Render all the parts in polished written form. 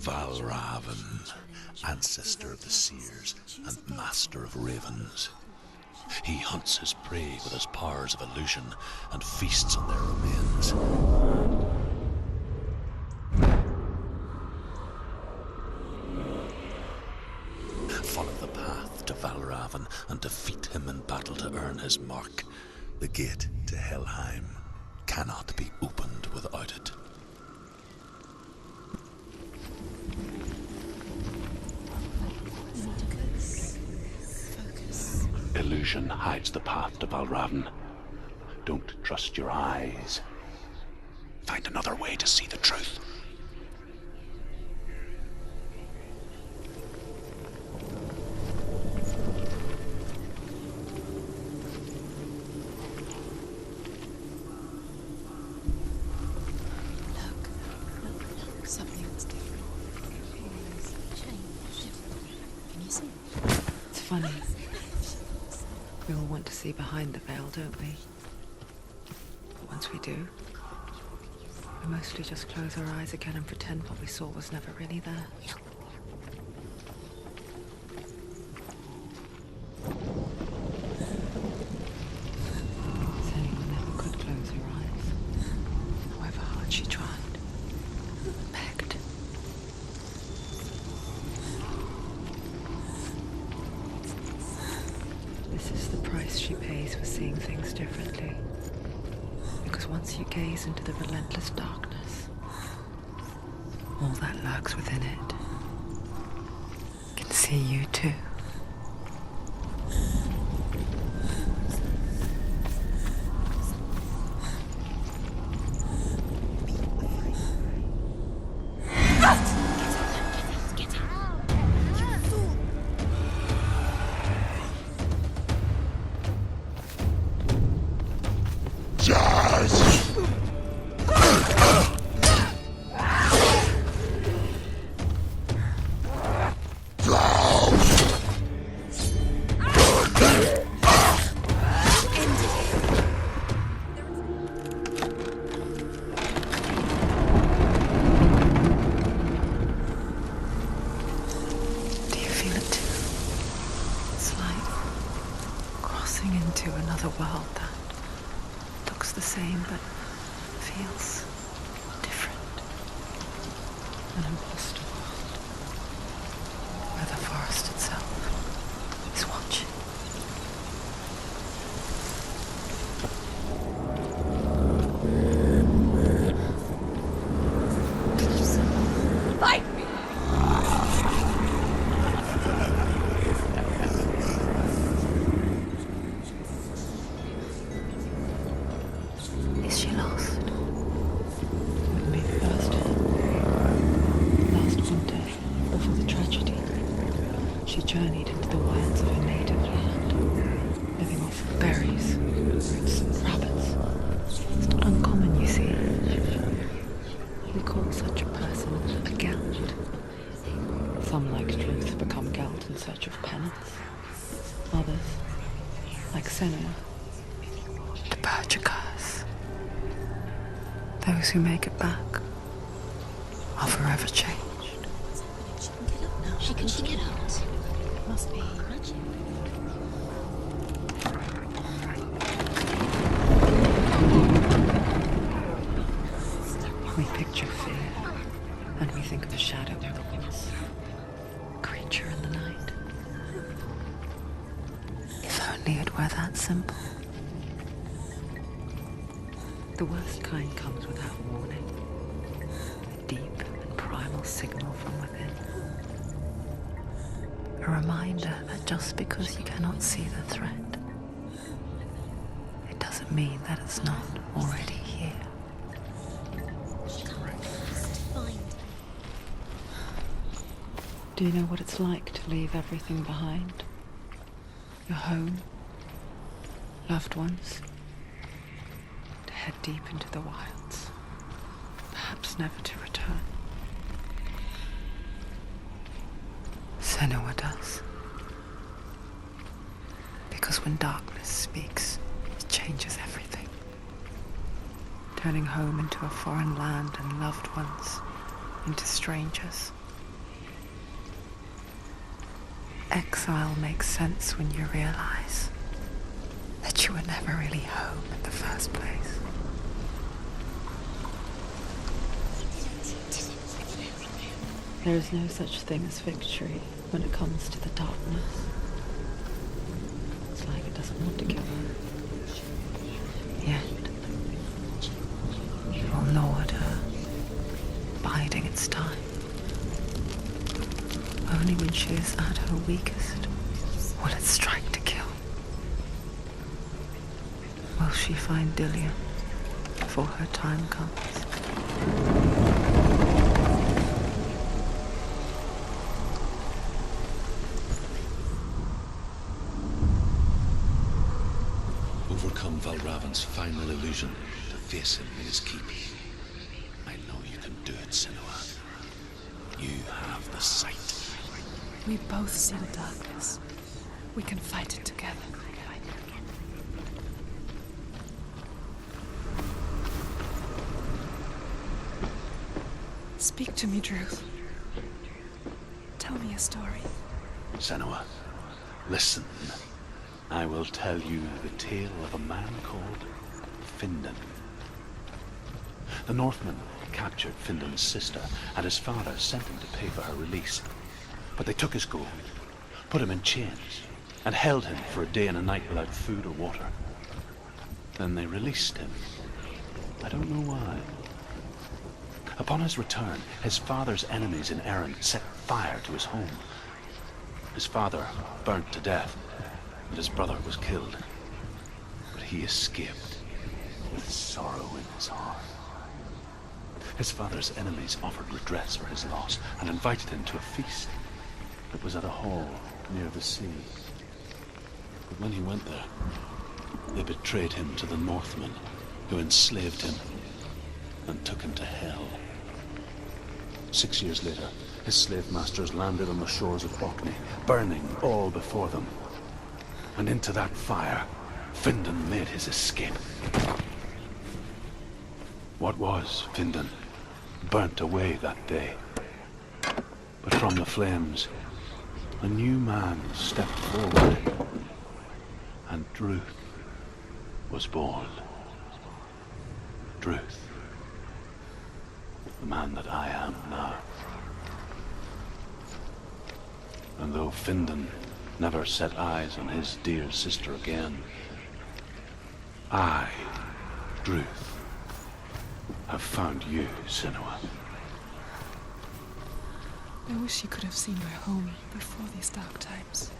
Valravan, ancestor of the seers and master of ravens. He hunts his prey with his powers of illusion and feasts on their remains. Follow the path to Valravan and defeat him in battle to earn his mark. The gate to Helheim cannot be opened without it. Illusion hides the path to Valravan. Don't trust your eyes. Find another way to see the truth. Look, something's different. Change. Can you see it? It's funny. We all want to see behind the veil, don't we? But once we do, we mostly just close our eyes again and pretend what we saw was never really there. Senua never could close her eyes, however hard she tried, begged. This is the price she pays for seeing things differently. Because once you gaze into the relentless darkness, all that lurks within it can see you too. Into another world that looks the same but feels different. An imposter world where the forest itself is watching. Fight me! Is she lost? Wouldn't be the first. Last winter, before the tragedy, she journeyed into the wilds of her native land, living off of berries, roots, and rabbits. It's not uncommon, you see. We call such a person a gelt. Some, like truth, become gelt in search of penance. Others, like Senua, to purge a curse. Those who make it back are forever changed. She can get up now. She can get out. It must be magic. We picture fear, and we think of a shadow in the woods, a creature in the night. If only it were that simple. The worst kind comes without warning. A deep and primal signal from within. A reminder that just because you cannot see the threat, it doesn't mean that it's not already here. Do you know what it's like to leave everything behind? Your home, loved ones, to head deep into the wilds, perhaps never to return. Senua does. Because when darkness speaks, it changes everything. Turning home into a foreign land and loved ones into strangers. Exile makes sense when you realize that you were never really home in the first place. There is no such thing as victory when it comes to the darkness. It's like it doesn't want to give up. Yet, you will gnaw at her, biding its time. Only when she is at her weakest will it strike to kill. Will she find Dillion before her time comes? Overcome Valravan's final illusion to face him in his keep. I know you can do it, Senua. You have the sight. We both see the darkness. We can fight it together. Speak to me, Druth. Tell me a story. Senua, listen. I will tell you the tale of a man called Findan. The Northmen captured Findan's sister, and his father sent him to pay for her release. But they took his gold, put him in chains, and held him for a day and a night without food or water. Then they released him. I don't know why. Upon his return, his father's enemies in Erin set fire to his home. His father burnt to death, and his brother was killed. But he escaped with sorrow in his heart. His father's enemies offered redress for his loss and invited him to a feast. It was at a hall near the sea. But when he went there, they betrayed him to the Northmen, who enslaved him and took him to hell. 6 years later, his slave masters landed on the shores of Orkney, burning all before them. And into that fire, Findan made his escape. What was Findan burnt away that day. But from the flames, a new man stepped forward, and Druth was born. Druth, the man that I am now. And though Findan never set eyes on his dear sister again, I, Druth, have found you, Senua. I wish you could have seen my home before these dark times.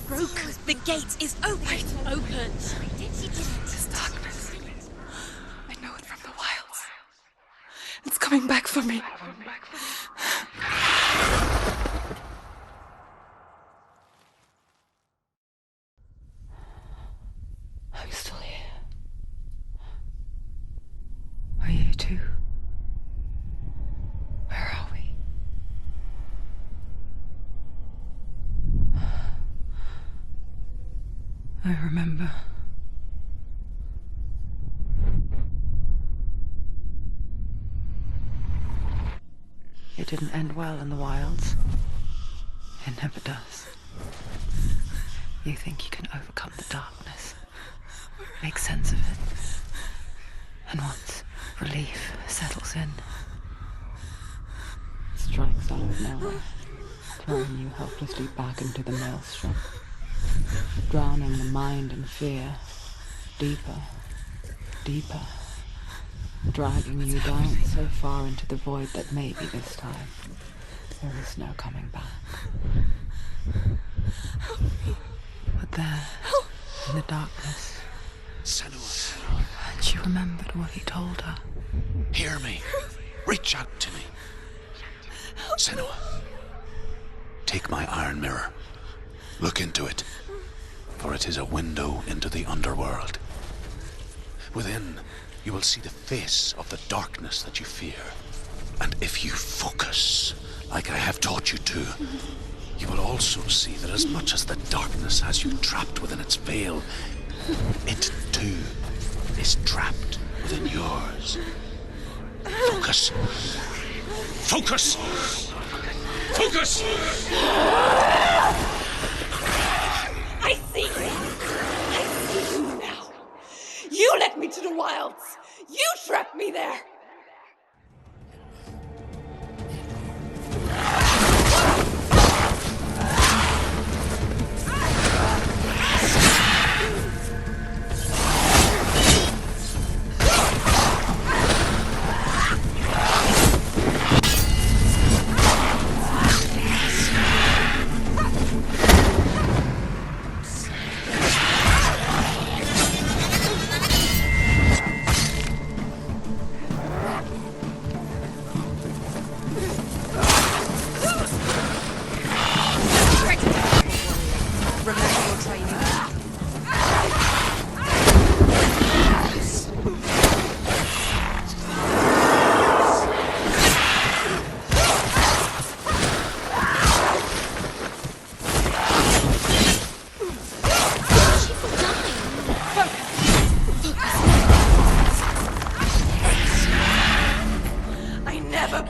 Broken. The gate is open. Open. This darkness. I know it from the wilds. It's coming back for me. I'm still here. Are you too? Where are we? I remember. It didn't end well in the wilds. It never does. You think you can overcome the darkness, make sense of it, and once relief settles in, it strikes out of nowhere, throwing you helplessly back into the maelstrom, drowning the mind in fear, deeper, deeper, dragging you down so far into the void that maybe this time there is no coming back. But there, in the darkness, Senua, and she remembered what he told her. hear me. Reach out to me. Senua, take my iron mirror. Look into it, for it is a window into the underworld. Within, you will see the face of the darkness that you fear. And if you focus, like I have taught you to, you will also see that as much as the darkness has you trapped within its veil, it too is trapped within yours. Focus. Focus! Focus! I see you! I see you now! You led me to the wilds! You trapped me there!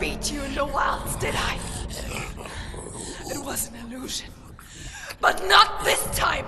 Beat you in the wilds, did I? It was an illusion. But not this time!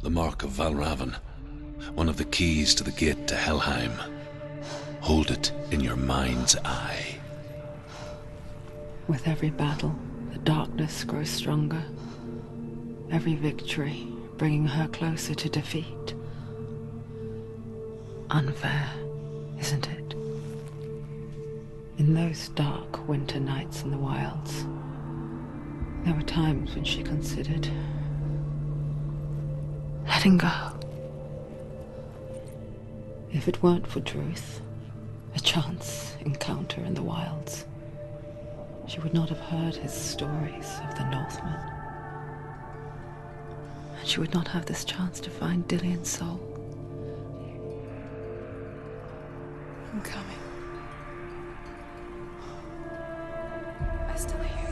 The mark of Valravan, one of the keys to the gate to Helheim. Hold it in your mind's eye. With every battle, the darkness grows stronger. Every victory bringing her closer to defeat. Unfair, isn't it? In those dark winter nights in the wilds, there were times when she considered letting go. If it weren't for Druth, a chance encounter in the wilds, she would not have heard his stories of the Northmen. And she would not have this chance to find Dillion's soul. I'm coming. I still hear you.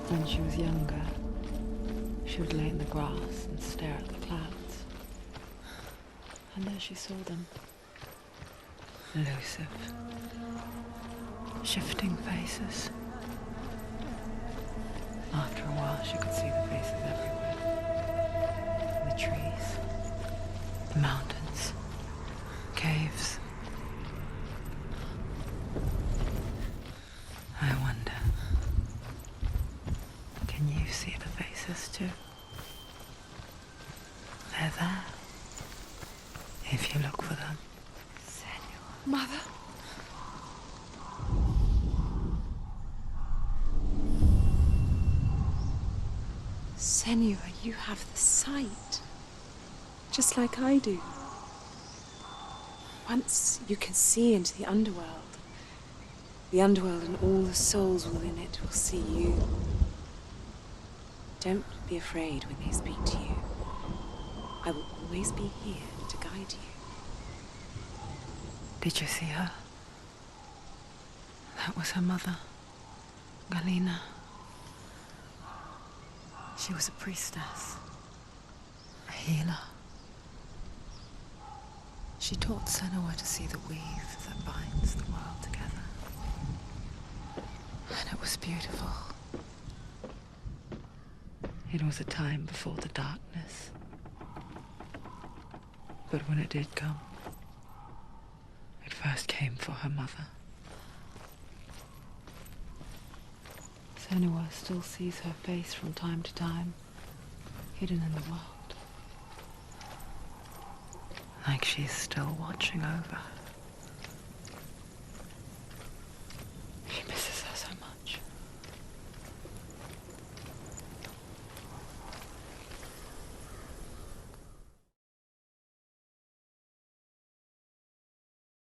When she was younger, she would lay in the grass and stare at the clouds. And there she saw them. Elusive, shifting faces. After a while, she could see the faces everywhere. In the trees, the mountains, caves. I wonder, can you see the faces too? They're there, if you look for them. Senua. Mother? Senua, you have the sight. Just like I do. Once you can see into the underworld and all the souls within it will see you. Don't be afraid when they speak to you. I will always be here to guide you. Did you see her? That was her mother, Galina. She was a priestess, a healer. She taught Senua to see the weave that binds the world together. And it was beautiful. It was a time before the darkness. But when it did come, it first came for her mother. Senua still sees her face from time to time, hidden in the world. like she's still watching over her.